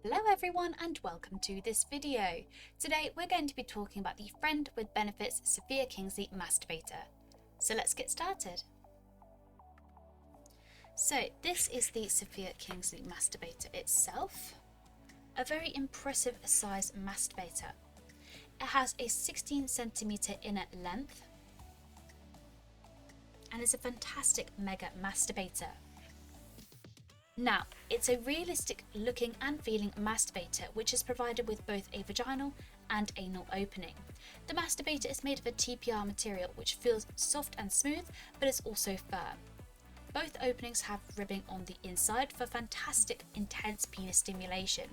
Hello everyone and welcome to this video. Today we're going to be talking about the Friend with Benefits Sophia Kinsley Masturbator. So let's get started. So this is the Sophia Kinsley Masturbator itself. A very impressive size masturbator. It has a 16cm inner length and is a fantastic mega masturbator. Now, it's a realistic looking and feeling masturbator which is provided with both a vaginal and anal opening. The masturbator is made of a TPR material which feels soft and smooth but is also firm. Both openings have ribbing on the inside for fantastic intense penis stimulation.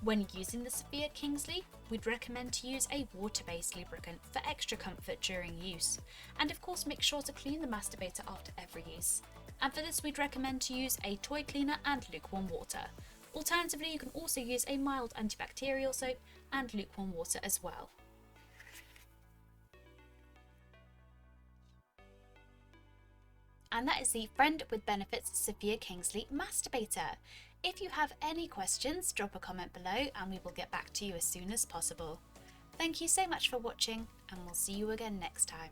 When using the Sophia Kinsley, we'd recommend to use a water-based lubricant for extra comfort during use, and of course make sure to clean the masturbator after every use. And for this we'd recommend to use a toy cleaner and lukewarm water. Alternatively, you can also use a mild antibacterial soap and lukewarm water as well. And that is the Friend with Benefits Sophia Kinsley Masturbator. If you have any questions, drop a comment below and we will get back to you as soon as possible. Thank you so much for watching and we'll see you again next time.